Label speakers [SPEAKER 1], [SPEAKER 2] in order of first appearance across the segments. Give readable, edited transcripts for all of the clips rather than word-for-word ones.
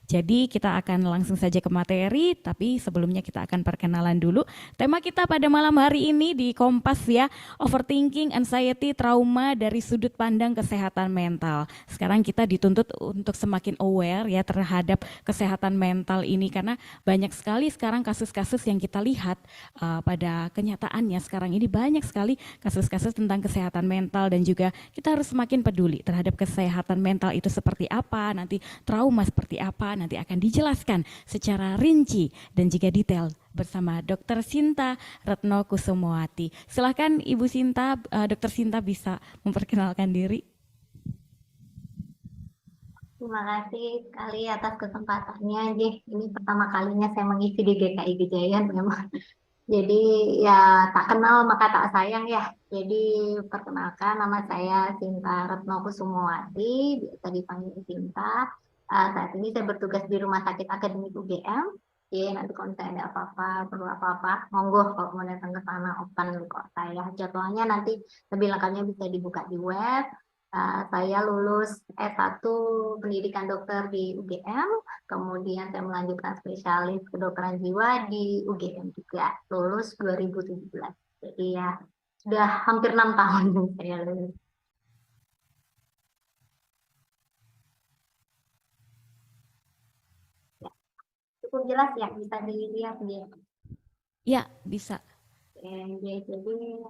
[SPEAKER 1] Jadi kita akan langsung saja ke materi, tapi sebelumnya kita akan perkenalan dulu. Tema kita pada malam hari ini di Kompas ya, overthinking, anxiety, trauma dari sudut pandang kesehatan mental. Sekarang kita dituntut untuk semakin aware ya terhadap kesehatan mental ini karena banyak sekali sekarang kasus-kasus yang kita lihat pada kenyataannya sekarang ini banyak sekali kasus-kasus tentang kesehatan mental dan juga kita harus semakin peduli terhadap kesehatan mental itu seperti apa, nanti trauma seperti apa, nanti akan dijelaskan secara rinci dan juga detail bersama Dr. Sinta Retno Kusumawati. Silahkan Ibu Sinta, Dr. Sinta bisa memperkenalkan diri.
[SPEAKER 2] Terima kasih sekali atas kesempatannya. Ini pertama kalinya saya mengisi di GKI Gejayan memang. Jadi ya tak kenal maka tak sayang ya. Jadi perkenalkan nama saya Sinta Retno Kusumawati, biasa dipanggil Sinta. Saat ini saya bertugas di Rumah Sakit Akademik UGM. Jadi nanti kalau misalnya ada apa-apa, perlu apa-apa, monggo kalau mau datang ke sana open kok saya. Jadwalnya nanti lebih lengkapnya bisa dibuka di web. Saya lulus S1 pendidikan dokter di UGM, kemudian saya melanjutkan spesialis kedokteran jiwa di UGM juga, lulus 2017. Jadi ya sudah hampir 6 tahun saya lulus. Ya, cukup jelas ya, bisa dilihat dia.
[SPEAKER 1] Ya, bisa.
[SPEAKER 2] Jadi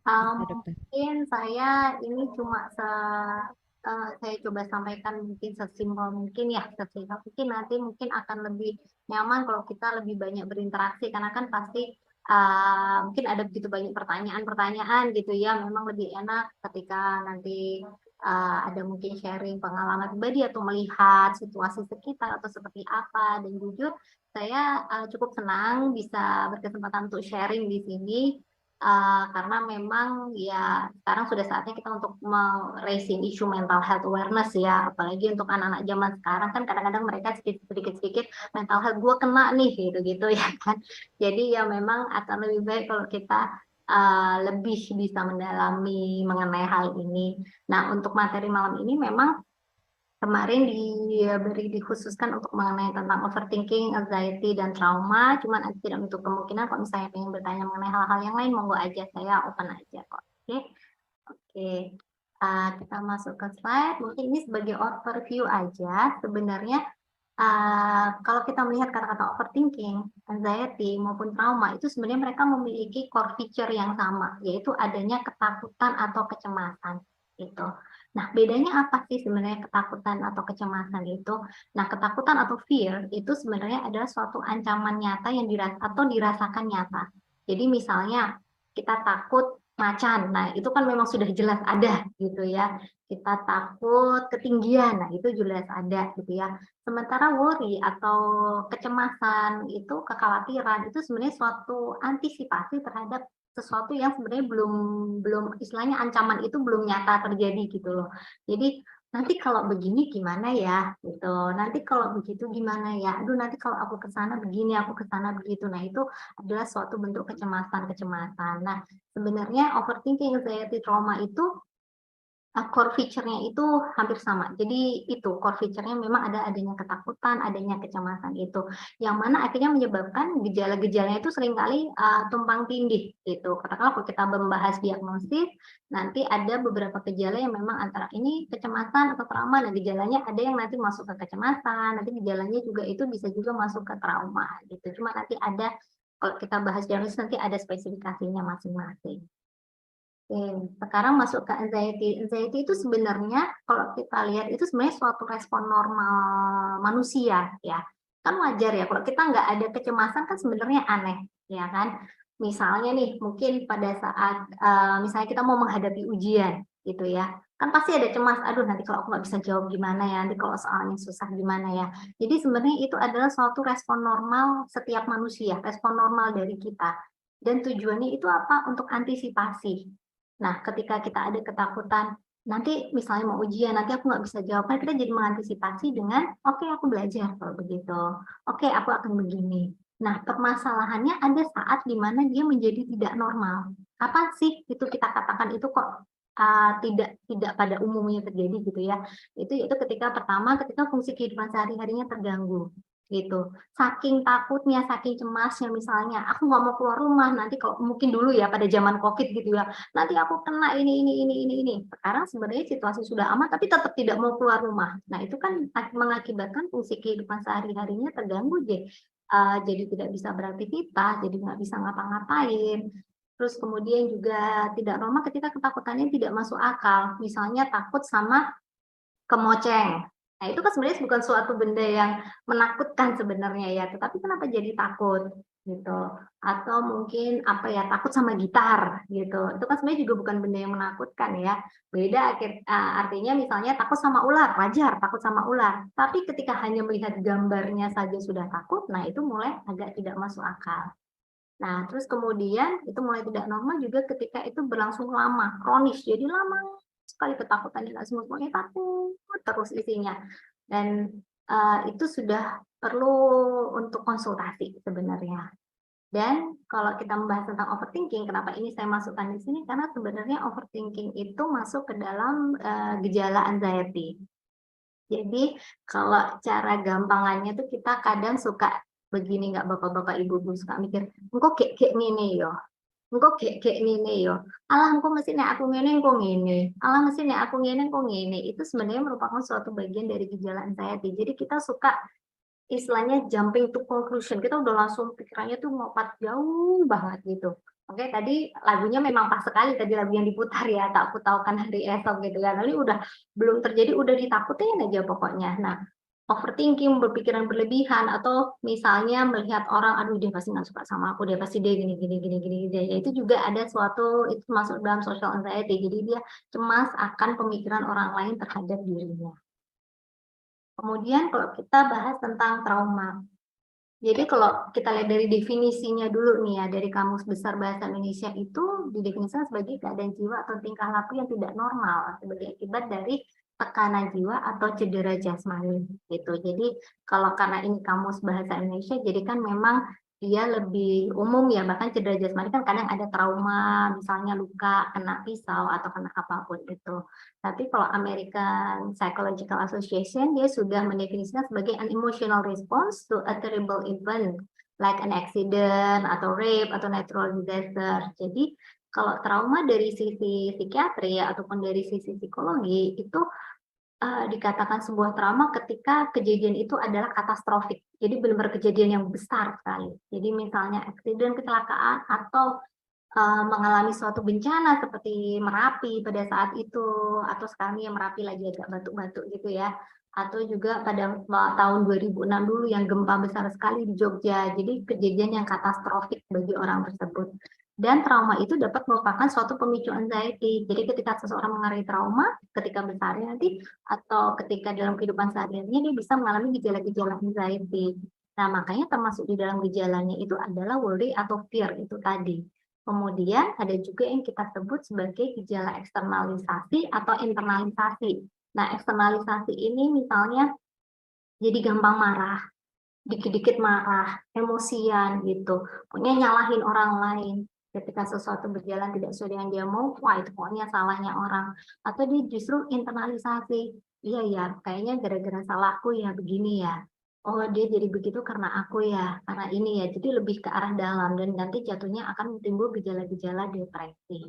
[SPEAKER 1] Bisa, dokter.
[SPEAKER 2] mungkin saya ini cuma saya coba sampaikan mungkin sesimpel mungkin ya, sesimpel mungkin nanti mungkin akan lebih nyaman kalau kita lebih banyak berinteraksi karena kan pasti mungkin ada begitu banyak pertanyaan-pertanyaan gitu ya, memang lebih enak ketika nanti ada mungkin sharing pengalaman pribadi atau melihat situasi sekitar atau seperti apa, dan jujur saya cukup senang bisa berkesempatan untuk sharing di sini. Karena memang ya sekarang sudah saatnya kita untuk raising isu mental health awareness ya, apalagi untuk anak-anak zaman sekarang kan kadang-kadang mereka sedikit-sedikit mental health gue kena nih gitu-gitu ya kan. Jadi ya memang akan lebih baik kalau kita lebih bisa mendalami mengenai hal ini. Nah, untuk materi malam ini memang kemarin diberi dikhususkan untuk mengenai tentang overthinking, anxiety, dan trauma. Cuman ada tidak untuk kemungkinan kalau misalnya ingin bertanya mengenai hal-hal yang lain, monggo aja, saya open aja kok. Oke, oke. Kita masuk ke slide. Mungkin ini sebagai overview aja. Sebenarnya kalau kita melihat kata-kata overthinking, anxiety maupun trauma itu sebenarnya mereka memiliki core feature yang sama, yaitu adanya ketakutan atau kecemasan. Gitu. Nah, bedanya apa sih sebenarnya ketakutan atau kecemasan itu? Nah, ketakutan atau fear itu sebenarnya adalah suatu ancaman nyata yang dirasakan nyata. Jadi misalnya kita takut macan, nah itu kan memang sudah jelas ada gitu ya. Kita takut ketinggian, nah itu jelas ada gitu ya. Sementara worry atau kecemasan itu, kekhawatiran itu sebenarnya suatu antisipasi terhadap sesuatu yang sebenarnya belum belum istilahnya ancaman itu belum nyata terjadi gitu loh. Jadi nanti kalau begini gimana ya gitu. Nanti kalau begitu gimana ya. Aduh nanti kalau aku ke sana begini, aku ke sana begitu. Nah, itu adalah suatu bentuk kecemasan-kecemasan. Nah, sebenarnya overthinking, anxiety, trauma itu core feature-nya itu hampir sama. Jadi itu core feature-nya memang adanya ketakutan, adanya kecemasan itu. Yang mana akhirnya menyebabkan gejala-gejalanya itu seringkali tumpang tindih gitu. Katakanlah kalau kita membahas diagnosis, nanti ada beberapa gejala yang memang antara ini kecemasan atau trauma. Nah, gejalanya ada yang nanti masuk ke kecemasan, nanti gejalanya juga itu bisa juga masuk ke trauma gitu. Cuma nanti ada kalau kita bahas diagnosis nanti ada spesifikasinya masing-masing. Oke, sekarang masuk ke anxiety. Anxiety itu sebenarnya kalau kita lihat itu sebenarnya suatu respon normal manusia ya. Kan wajar ya kalau kita nggak ada kecemasan kan sebenarnya aneh ya kan. Misalnya nih mungkin pada saat misalnya kita mau menghadapi ujian gitu ya. Kan pasti ada cemas, aduh nanti kalau aku nggak bisa jawab gimana ya, nanti kalau soalnya susah gimana ya. Jadi sebenarnya itu adalah suatu respon normal setiap manusia, respon normal dari kita. Dan tujuannya itu apa? Untuk antisipasi. Nah, ketika kita ada ketakutan, nanti misalnya mau ujian, nanti aku nggak bisa jawab, kan kita jadi mengantisipasi dengan, oke, aku belajar kalau begitu. Oke, aku akan begini. Nah, permasalahannya ada saat di mana dia menjadi tidak normal. Kapan sih itu kita katakan itu kok tidak pada umumnya terjadi gitu ya. Itu ketika pertama, ketika fungsi kehidupan sehari-harinya terganggu, gitu. Saking takutnya, saking cemasnya misalnya, "Aku nggak mau keluar rumah, nanti," kalau mungkin dulu ya pada zaman Covid gitu ya, "nanti aku kena ini." Sekarang sebenarnya situasi sudah aman, tapi tetap tidak mau keluar rumah. Nah, itu kan mengakibatkan fungsi kehidupan sehari-harinya terganggu, jadi tidak bisa beraktivitas, jadi nggak bisa ngapa-ngapain. Terus kemudian juga tidak normal ketika ketakutannya tidak masuk akal, misalnya takut sama kemoceng. Nah, itu kan sebenarnya bukan suatu benda yang menakutkan sebenarnya ya, tetapi kenapa jadi takut, gitu. Atau mungkin, apa ya, takut sama gitar, gitu. Itu kan sebenarnya juga bukan benda yang menakutkan ya. Beda artinya misalnya takut sama ular, wajar takut sama ular. Tapi ketika hanya melihat gambarnya saja sudah takut, nah itu mulai agak tidak masuk akal. Nah, terus kemudian itu mulai tidak normal juga ketika itu berlangsung lama, kronis. Jadi lama sekali ketakutannya, nggak semua-semuanya takut terus isinya. Dan itu sudah perlu untuk konsultasi sebenarnya. Dan kalau kita membahas tentang overthinking, kenapa ini saya masukkan di sini? Karena sebenarnya overthinking itu masuk ke dalam gejala anxiety. Jadi kalau cara gampangannya tuh kita kadang suka begini nggak bapak-bapak, ibu-ibu suka mikir, "Engko gek-gek ngene yo, engko gek-gek ngene yo, alah engko mesti nek aku ngene engko ngene, alah mesti nek aku ngene engko ngene." Itu sebenarnya merupakan suatu bagian dari gejala anxiety. Jadi kita suka istilahnya jumping to conclusion, kita udah langsung pikirannya tuh lompat jauh banget gitu. Oke, tadi lagunya memang pas sekali tadi lagu yang diputar ya, "Tak Kutahukan Hari Esok" gitu kan. Ini udah belum terjadi udah ditakutin aja pokoknya. Nah, overthinking, berpikiran berlebihan, atau misalnya melihat orang, "Aduh dia pasti nggak suka sama aku, dia pasti dia gini gini gini gini gini." Ya itu juga ada suatu itu masuk dalam social anxiety. Jadi dia cemas akan pemikiran orang lain terhadap dirinya. Kemudian kalau kita bahas tentang trauma. Jadi kalau kita lihat dari definisinya dulu nih ya, dari Kamus Besar Bahasa Indonesia itu didefinisikan sebagai keadaan jiwa atau tingkah laku yang tidak normal sebagai akibat dari tekanan jiwa atau cedera jasmani gitu. Jadi kalau karena ini Kamus Bahasa Indonesia, jadi kan memang dia lebih umum ya, bahkan cedera jasmani kan kadang ada trauma, misalnya luka, kena pisau atau kena apapun itu. Tapi kalau American Psychological Association, dia sudah mendefinisikan sebagai an emotional response to a terrible event, like an accident, atau rape, atau natural disaster. Jadi, kalau trauma dari sisi psikiatri ataupun dari sisi psikologi, itu dikatakan sebuah trauma ketika kejadian itu adalah katastrofik. Jadi benar-benar kejadian yang besar sekali. Jadi misalnya accident, kecelakaan, atau mengalami suatu bencana seperti Merapi pada saat itu, atau sekarang yang Merapi lagi agak batuk-batuk gitu ya, atau juga pada tahun 2006 dulu yang gempa besar sekali di Jogja. Jadi kejadian yang katastrofik bagi orang tersebut. Dan trauma itu dapat merupakan suatu pemicu anxiety. Jadi ketika seseorang mengalami trauma, ketika besar nanti, atau ketika dalam kehidupan sehari-harinya dia bisa mengalami gejala-gejala anxiety. Nah, makanya termasuk di dalam gejalanya itu adalah worry atau fear itu tadi. Kemudian ada juga yang kita sebut sebagai gejala eksternalisasi atau internalisasi. Nah, eksternalisasi ini misalnya jadi gampang marah, dikit-dikit marah, emosian gitu, pokoknya nyalahin orang lain. Ketika sesuatu berjalan tidak sesuai dengan dia mau, wah itu pokoknya salahnya orang. Atau dia justru internalisasi, iya ya, kayaknya gara-gara salahku ya begini ya. Oh dia jadi begitu karena aku ya, karena ini ya. Jadi lebih ke arah dalam dan nanti jatuhnya akan timbul gejala-gejala depresi.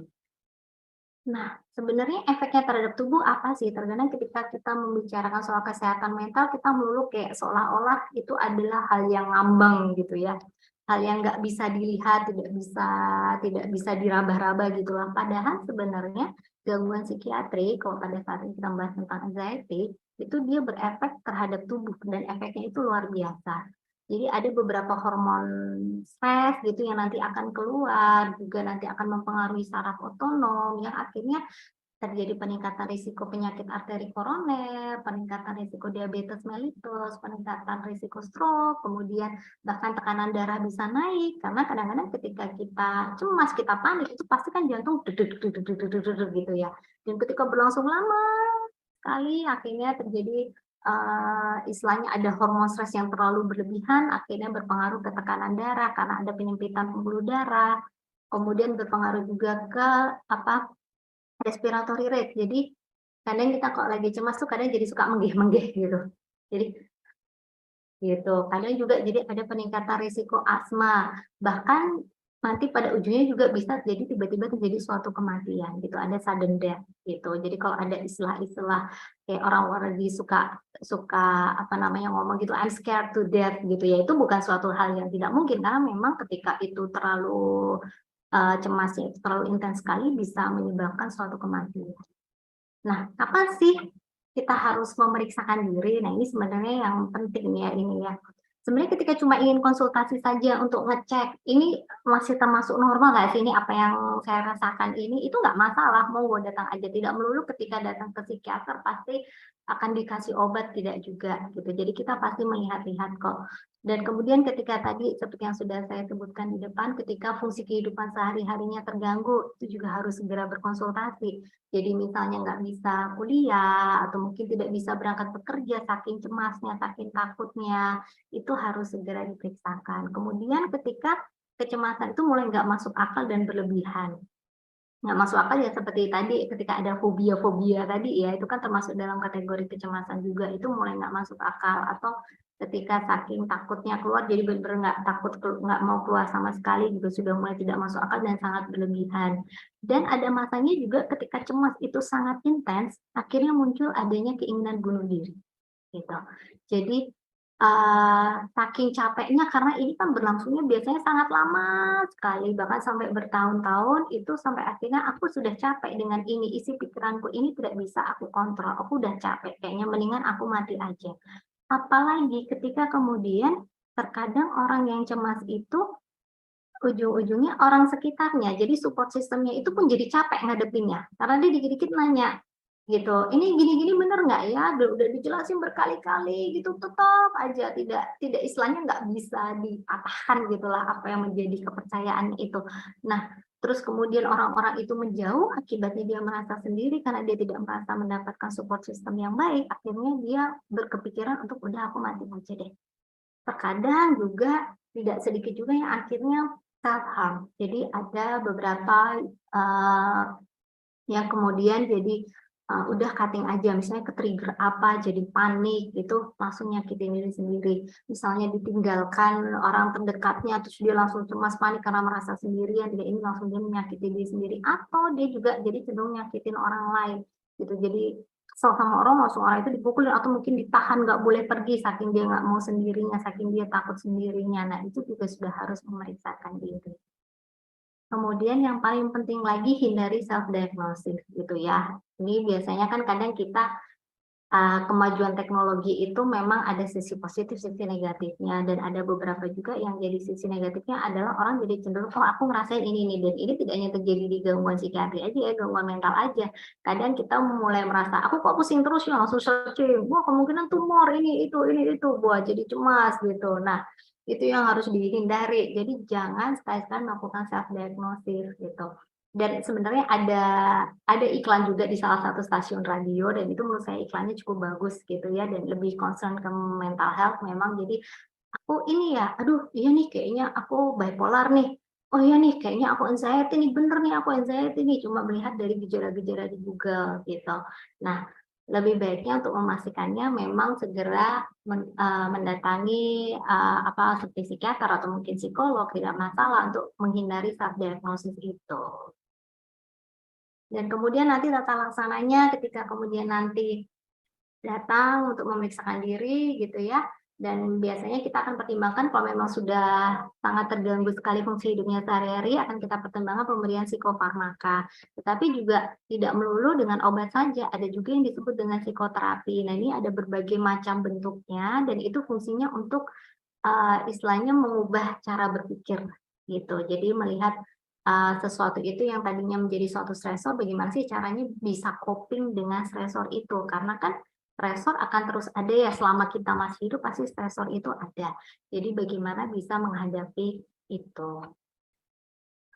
[SPEAKER 2] Nah, sebenarnya efeknya terhadap tubuh apa sih? Terkadang ketika kita membicarakan soal kesehatan mental, kita melulu kayak seolah-olah itu adalah hal yang ngambang gitu ya. Hal yang nggak bisa dilihat, tidak bisa diraba-raba gitu lah. Padahal sebenarnya gangguan psikiatri, kalau pada saat ini kita membahas tentang anxiety, itu dia berefek terhadap tubuh dan efeknya itu luar biasa. Jadi ada beberapa hormon stres gitu yang nanti akan keluar, juga nanti akan mempengaruhi saraf otonom yang akhirnya terjadi peningkatan risiko penyakit arteri koroner, peningkatan risiko diabetes mellitus, peningkatan risiko stroke, kemudian bahkan tekanan darah bisa naik karena kadang-kadang ketika kita cemas, kita panik itu pasti kan jantung dedeg dedeg dedeg dedeg gitu ya. Dan ketika berlangsung lama sekali akhirnya terjadi istilahnya ada hormon stres yang terlalu berlebihan, akhirnya berpengaruh ke tekanan darah karena ada penyempitan pembuluh darah, kemudian berpengaruh juga ke apa respiratory rate. Jadi kadang kita kalau lagi cemas tuh kadang jadi suka menggeh-menggeh gitu. Jadi gitu. Kadang juga jadi ada peningkatan risiko asma, bahkan nanti pada ujungnya juga bisa jadi tiba-tiba terjadi suatu kematian gitu, ada sudden death gitu. Jadi kalau ada istilah-istilah kayak orang-orang lagi suka suka apa namanya ngomong gitu, "I'm scared to death," gitu ya, itu bukan suatu hal yang tidak mungkin karena memang ketika itu terlalu, cemasnya itu terlalu intens sekali bisa menyebabkan suatu kematian. Nah, kapan sih kita harus memeriksakan diri? Nah, ini sebenarnya yang penting ya ini ya. Sebenarnya ketika cuma ingin konsultasi saja untuk ngecek, ini masih termasuk normal nggak sih ini apa yang saya rasakan ini, itu nggak masalah, monggo datang aja. Tidak melulu ketika datang ke psikiater pasti akan dikasih obat, tidak juga gitu. Jadi kita pasti melihat-lihat kok. Dan kemudian ketika tadi seperti yang sudah saya sebutkan di depan, ketika fungsi kehidupan sehari-harinya terganggu, itu juga harus segera berkonsultasi. Jadi misalnya nggak bisa kuliah atau mungkin tidak bisa berangkat bekerja saking cemasnya, saking takutnya, itu harus segera diperiksakan. Kemudian ketika kecemasan itu mulai nggak masuk akal dan berlebihan. Nggak masuk akal ya seperti tadi ketika ada fobia-fobia tadi ya, itu kan termasuk dalam kategori kecemasan juga, itu mulai nggak masuk akal. Atau ketika saking takutnya keluar jadi benar-benar nggak takut nggak mau keluar sama sekali juga sudah mulai tidak masuk akal dan sangat berlebihan. Dan ada masanya juga ketika cemas itu sangat intens, akhirnya muncul adanya keinginan bunuh diri. Gitu. Jadi, saking capeknya karena ini kan berlangsungnya biasanya sangat lama sekali, bahkan sampai bertahun-tahun, itu sampai akhirnya aku sudah capek dengan ini, isi pikiranku ini tidak bisa aku kontrol, aku udah capek, kayaknya mendingan aku mati aja. Apalagi ketika kemudian terkadang orang yang cemas itu ujung-ujungnya orang sekitarnya, jadi support system-nya itu pun jadi capek ngadepinnya, karena dia dikit-dikit nanya, gitu, "Ini gini-gini bener nggak ya?" Udah dijelasin berkali-kali gitu, tetap aja tidak istilahnya nggak bisa dipatahkan gitulah apa yang menjadi kepercayaan itu. Nah, terus kemudian orang-orang itu menjauh, akibatnya dia merasa sendiri karena dia tidak merasa mendapatkan support system yang baik, akhirnya dia berkepikiran untuk, "Udah aku mati aja deh." Terkadang juga tidak sedikit juga yang akhirnya self harm. Jadi ada beberapa, yang kemudian jadi, udah cutting aja, misalnya ke-trigger apa, jadi panik, gitu, langsung nyakitin diri sendiri. Misalnya ditinggalkan orang terdekatnya, terus dia langsung cemas, panik karena merasa sendirian, dia ini langsung dia menyakiti diri sendiri, atau dia juga jadi cenderung nyakitin orang lain, gitu. Jadi kesel sama orang, langsung orang itu dipukulin atau mungkin ditahan, nggak boleh pergi, saking dia nggak mau sendirinya, saking dia takut sendirinya. Nah, itu juga sudah harus memeriksakan diri. Kemudian yang paling penting lagi hindari self diagnosis gitu ya. Ini biasanya kan kadang kita, kemajuan teknologi itu memang ada sisi positif, sisi negatifnya dan ada beberapa juga yang jadi sisi negatifnya adalah orang jadi cenderung, "Oh aku ngerasain ini nih," dan ini tidak hanya terjadi di gangguan psikiatri aja ya, gangguan mental aja. Kadang kita mulai merasa, "Aku kok pusing terus ya," langsung searching, "Wah kemungkinan tumor, ini itu." Wah jadi cemas gitu. Nah, itu yang harus dihindari. Jadi jangan sekali-sekali melakukan self diagnosis gitu. Dan sebenarnya ada iklan juga di salah satu stasiun radio dan itu menurut saya iklannya cukup bagus gitu ya dan lebih concern ke mental health memang. Jadi, "Aku ini ya, aduh iya nih kayaknya aku bipolar nih. Oh iya nih kayaknya aku anxiety nih, bener nih aku anxiety nih," cuma melihat dari gejala-gejala di Google gitu. Nah, lebih baiknya untuk memastikannya memang segera mendatangi, seperti psikiater atau mungkin psikolog, tidak masalah untuk menghindari self diagnosis itu. Dan kemudian nanti tata laksananya ketika kemudian nanti datang untuk memeriksakan diri gitu ya, dan biasanya kita akan pertimbangkan kalau memang sudah sangat terganggu sekali fungsi hidupnya sehari-hari akan kita pertimbangkan pemberian psikofarmaka. Tetapi juga tidak melulu dengan obat saja, ada juga yang disebut dengan psikoterapi. Nah, ini ada berbagai macam bentuknya dan itu fungsinya untuk, istilahnya mengubah cara berpikir gitu. Jadi melihat, sesuatu itu yang tadinya menjadi suatu stresor, bagaimana sih caranya bisa coping dengan stresor itu. Karena kan stresor akan terus ada ya selama kita masih hidup pasti stresor itu ada. Jadi bagaimana bisa menghadapi itu.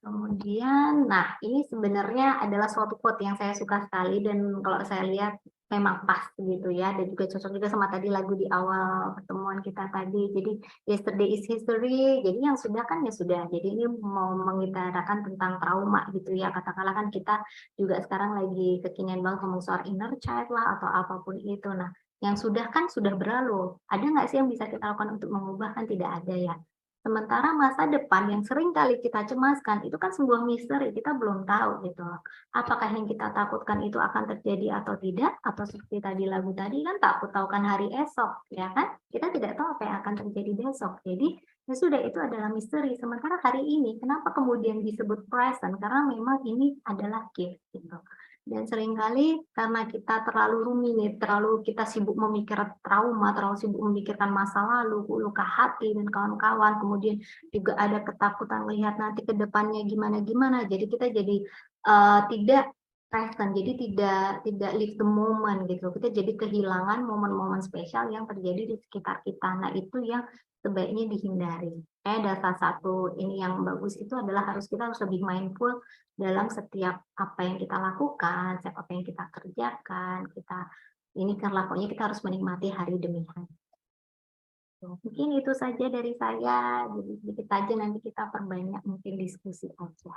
[SPEAKER 2] Kemudian, nah ini sebenarnya adalah suatu quote yang saya suka sekali dan kalau saya lihat memang pas gitu ya, dan juga cocok juga sama tadi lagu di awal pertemuan kita tadi. Jadi yesterday is history, jadi yang sudah kan ya sudah. Jadi ini mau mengutarakan tentang trauma gitu ya. Katakanlah kan kita juga sekarang lagi kekinian banget ngomong soal inner child lah atau apapun itu. Nah, yang sudah kan sudah berlalu. Ada nggak sih yang bisa kita lakukan untuk mengubah? Kan tidak ada ya. Sementara masa depan yang sering kali kita cemaskan itu kan sebuah misteri, kita belum tahu gitu loh. Apakah yang kita takutkan itu akan terjadi atau tidak? Atau seperti tadi lagu tadi kan takut tahu kan hari esok, ya kan? Kita tidak tahu apa yang akan terjadi besok. Jadi ya sudah itu adalah misteri. Sementara hari ini, kenapa kemudian disebut present? Karena memang ini adalah gift gitu. Dan seringkali karena kita terlalu ruminate, terlalu kita sibuk memikirkan trauma, terlalu sibuk memikirkan masa lalu, luka hati dan kawan-kawan, kemudian juga ada ketakutan melihat nanti ke depannya gimana-gimana. Jadi kita jadi tidak present, jadi tidak live the moment gitu. Kita jadi kehilangan momen-momen spesial yang terjadi di sekitar kita. Nah, itu yang sebaiknya dihindari. Ada salah satu ini yang bagus itu adalah kita harus lebih mindful dalam setiap apa yang kita lakukan, setiap apa yang kita kerjakan, ini kan pokoknya kita harus menikmati hari demi hari. Mungkin itu saja dari saya, jadi sedikit aja nanti kita perbanyak mungkin diskusi aja.